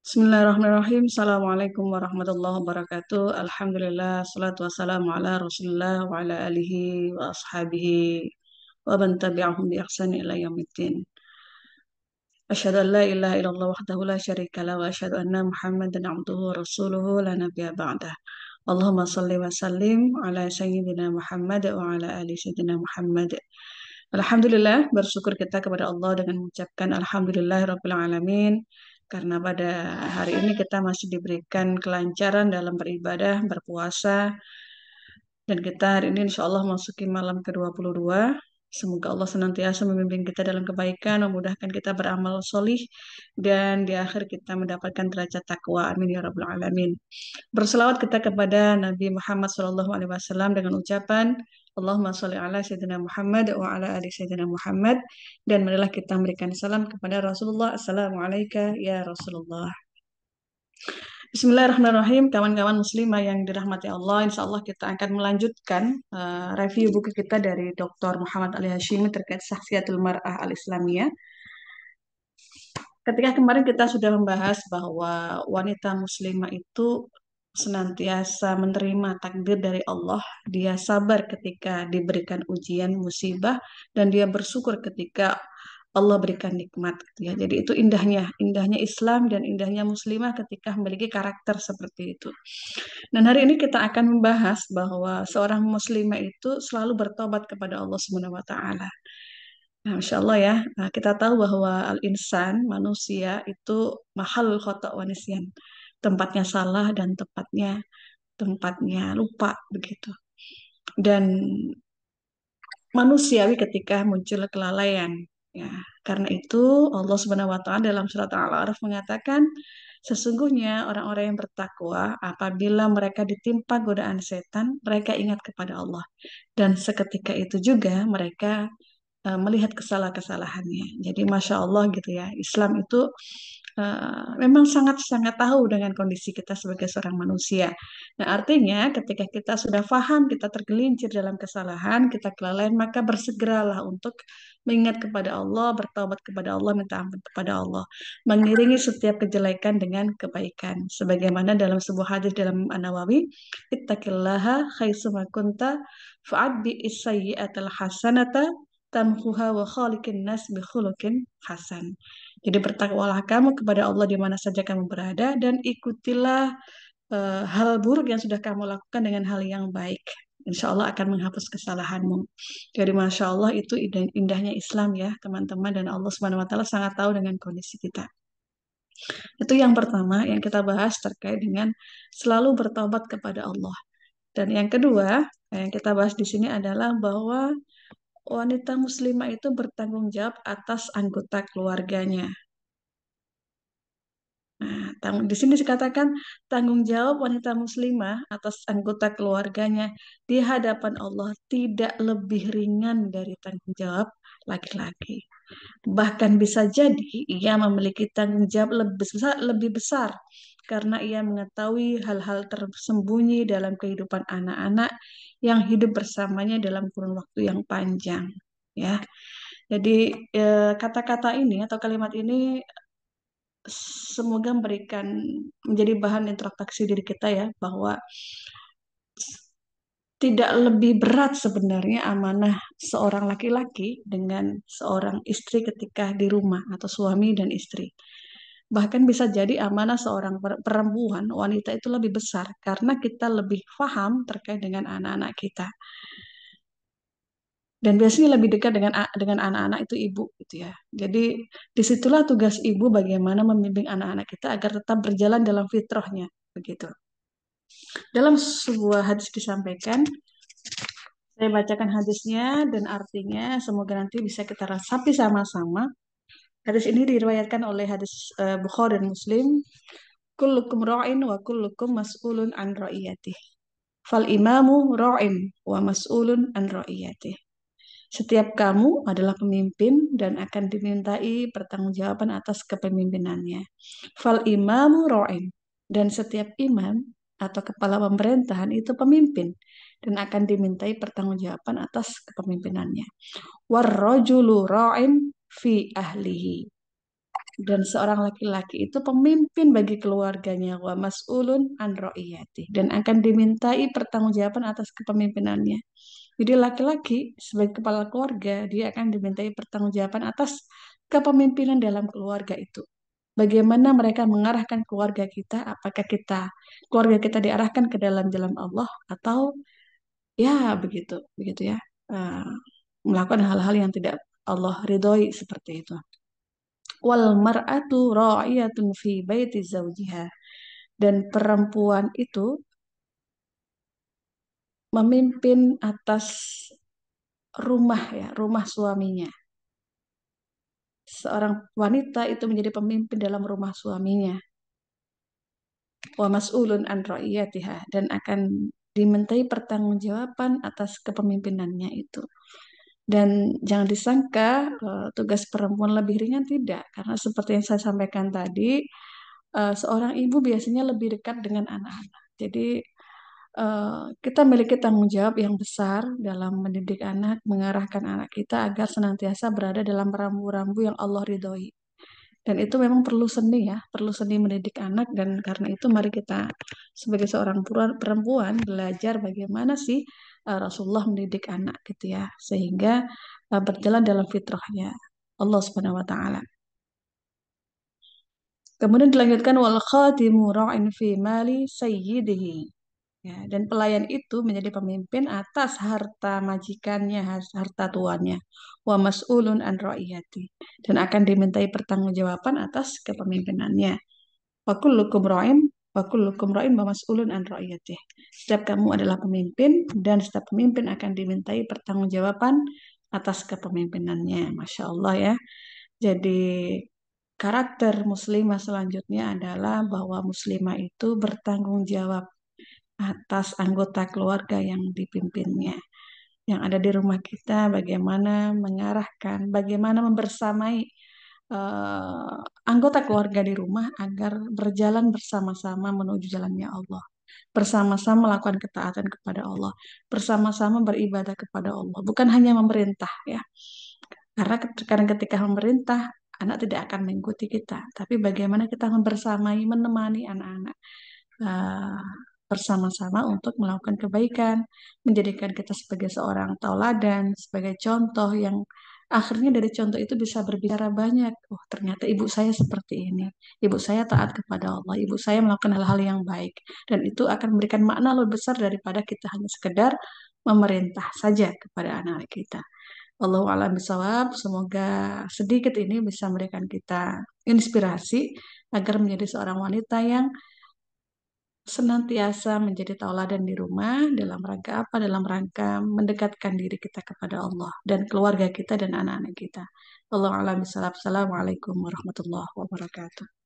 Bismillahirrahmanirrahim. Assalamualaikum warahmatullahi wabarakatuh. Alhamdulillah, salatu wassalamu ala rasulillah wa ala alihi wa ashabihi wa man tabi'ahum bi ihsani ila yaumiddin. Asyhadu an la ilaha illallah wahdahu la syarika lah wa asyhadu anna Muhammadan abduhu wa rasuluhu la nabiyya ba'dah. Allahumma salli wa sallim ala sayyidina Muhammad wa ala ali sayyidina Muhammad. Alhamdulillah, bersyukur kita kepada Allah dengan mengucapkan Alhamdulillahirabbil alamin karena pada hari ini kita masih diberikan kelancaran dalam beribadah, berpuasa, dan kita hari ini insya Allah masuki malam ke-22. Semoga Allah senantiasa membimbing kita dalam kebaikan, memudahkan kita beramal solih, dan di akhir kita mendapatkan derajat takwa. Amin ya Rabbal Alamin. Berselawat kita kepada Nabi Muhammad SAW dengan ucapan Allahumma sholli ala Sayyidina Muhammad wa ala ali Sayyidina Muhammad. Dan marilah kita memberikan salam kepada Rasulullah. Assalamualaikum ya Rasulullah. Bismillahirrahmanirrahim, kawan-kawan muslimah yang dirahmati Allah. Insya Allah kita akan melanjutkan review buku kita dari Dr. Muhammad Ali Hashimi terkait Syakhsiyatul Mar'ah Al-Islamiyah. Ketika kemarin kita sudah membahas bahwa wanita muslimah itu senantiasa menerima takdir dari Allah, dia sabar ketika diberikan ujian musibah, dan dia bersyukur ketika Allah berikan nikmat gitu ya. Jadi itu indahnya Islam dan indahnya muslimah ketika memiliki karakter seperti itu. Dan hari ini kita akan membahas bahwa seorang muslimah itu selalu bertobat kepada Allah Subhanahu wa taala. Nah, Masya Allah ya, nah, kita tahu bahwa al-insan, manusia itu mahal khota' wa nisyan. Tempatnya salah dan tempatnya lupa begitu. Dan manusiawi ketika muncul kelalaian. Ya, karena itu Allah Subhanahu wa taala dalam surat Al-A'raf mengatakan sesungguhnya orang-orang yang bertakwa apabila mereka ditimpa godaan setan, mereka ingat kepada Allah. Dan seketika itu juga mereka melihat kesalahan-kesalahannya. Jadi Masya Allah gitu ya, Islam itu memang sangat-sangat tahu dengan kondisi kita sebagai seorang manusia. Nah artinya ketika kita sudah paham, kita tergelincir dalam kesalahan, kita kelalaian, maka bersegeralah untuk mengingat kepada Allah, bertaubat kepada Allah, minta ampun kepada Allah. Mengiringi setiap kejelekan dengan kebaikan. Sebagaimana dalam sebuah hadis dalam An-Nawawi, ittaqillaha haitsuma kunta fa'adbi is-sayyi'atal hasanata tamhuha wa khaliqin nas bi khuluqin hasan. Jadi bertakwalah kamu kepada Allah di mana saja kamu berada dan ikutilah hal buruk yang sudah kamu lakukan dengan hal yang baik. Insya Allah akan menghapus kesalahanmu. Jadi Masya Allah itu indahnya Islam ya teman-teman, dan Allah Subhanahu Wa Taala sangat tahu dengan kondisi kita. Itu yang pertama yang kita bahas terkait dengan selalu bertobat kepada Allah. Dan yang kedua yang kita bahas di sini adalah bahwa wanita muslimah itu bertanggung jawab atas anggota keluarganya. Nah, di sini dikatakan tanggung jawab wanita muslimah atas anggota keluarganya di hadapan Allah tidak lebih ringan dari tanggung jawab laki-laki. Bahkan bisa jadi ia memiliki tanggung jawab lebih besar karena ia mengetahui hal-hal tersembunyi dalam kehidupan anak-anak yang hidup bersamanya dalam kurun waktu yang panjang. Ya, jadi kata-kata ini atau kalimat ini semoga memberikan menjadi bahan introspeksi diri kita ya, bahwa tidak lebih berat sebenarnya amanah seorang laki-laki dengan seorang istri ketika di rumah atau suami dan istri. Bahkan bisa jadi amanah seorang perempuan, wanita itu lebih besar karena kita lebih paham terkait dengan anak-anak kita. Dan biasanya lebih dekat dengan anak-anak itu ibu gitu ya. Jadi disitulah tugas ibu bagaimana membimbing anak-anak kita agar tetap berjalan dalam fitrahnya begitu. Dalam sebuah hadis disampaikan, saya bacakan hadisnya dan artinya semoga nanti bisa kita resapi sama-sama. Hadis ini diriwayatkan oleh hadis Bukhari dan Muslim. Kullukum ra'in wa kullukum mas'ulun an ra'iyatih. Fal imamu ra'in wa mas'ulun an ra'iyatih. Setiap kamu adalah pemimpin dan akan dimintai pertanggungjawaban atas kepemimpinannya. Fal imamu ra'in, dan setiap imam atau kepala pemerintahan itu pemimpin dan akan dimintai pertanggungjawaban atas kepemimpinannya. Warrajulu ra'in fi ahlihi. Dan seorang laki-laki itu pemimpin bagi keluarganya, wa mas'ulun an ra'iyati, dan akan dimintai pertanggungjawaban atas kepemimpinannya. Jadi laki-laki sebagai kepala keluarga, dia akan dimintai pertanggungjawaban atas kepemimpinan dalam keluarga itu. Bagaimana mereka mengarahkan keluarga kita, apakah keluarga kita diarahkan ke dalam jalan Allah atau ya begitu, begitu ya. Eh, Melakukan hal-hal yang tidak Allah ridhoi seperti itu. Wal mar'atu ra'iyatun fi baiti zawjiha. Dan perempuan itu memimpin atas rumah ya, rumah suaminya. Seorang wanita itu menjadi pemimpin dalam rumah suaminya. Wa mas'ulun an ra'iyatiha, dan akan dimintai pertanggungjawaban atas kepemimpinannya itu. Dan jangan disangka tugas perempuan lebih ringan, tidak. Karena seperti yang saya sampaikan tadi, seorang ibu biasanya lebih dekat dengan anak-anak. Jadi kita memiliki tanggung jawab yang besar dalam mendidik anak, mengarahkan anak kita agar senantiasa berada dalam rambu-rambu yang Allah ridhoi. Dan itu memang perlu seni ya, perlu seni mendidik anak. Dan karena itu mari kita sebagai seorang perempuan belajar bagaimana sih Rasulullah mendidik anak gitu ya, sehingga berjalan dalam fitrahnya Allah Subhanahu wa taala. Kemudian dilanjutkan wal khadimu ra'in fi mali sayyidihi. Ya, dan pelayan itu menjadi pemimpin atas harta majikannya, harta tuannya. Wa mas'ulun an ra'iyati. Dan akan dimintai pertanggungjawaban atas kepemimpinannya. Wa kullukum ra'in wa kullukum ra'in wa mas'ulun an ra'iyatih. Setiap kamu adalah pemimpin dan setiap pemimpin akan dimintai pertanggungjawaban atas kepemimpinannya. Masya Allah ya. Jadi karakter muslimah selanjutnya adalah bahwa muslimah itu bertanggung jawab atas anggota keluarga yang dipimpinnya. Yang ada di rumah kita, bagaimana mengarahkan, bagaimana membersamai eh, anggota keluarga di rumah agar berjalan bersama-sama menuju jalannya Allah. Bersama-sama melakukan ketaatan kepada Allah. Bersama-sama beribadah kepada Allah. Bukan hanya memerintah ya. Karena kadang ketika memerintah, anak tidak akan mengikuti kita. Tapi bagaimana kita membersamai, menemani anak-anak eh, bersama-sama untuk melakukan kebaikan, menjadikan kita sebagai seorang tauladan, sebagai contoh yang akhirnya dari contoh itu bisa berbicara banyak. Oh, ternyata ibu saya seperti ini. Ibu saya taat kepada Allah. Ibu saya melakukan hal-hal yang baik. Dan itu akan memberikan makna lebih besar daripada kita hanya sekedar memerintah saja kepada anak-anak kita. Allahu a'lam bishawab. Semoga sedikit ini bisa memberikan kita inspirasi agar menjadi seorang wanita yang senantiasa menjadi tauladan di rumah dalam rangka apa? Dalam rangka mendekatkan diri kita kepada Allah dan keluarga kita dan anak-anak kita. Allahu a'lam bishawab. Assalamualaikum warahmatullahi wabarakatuh.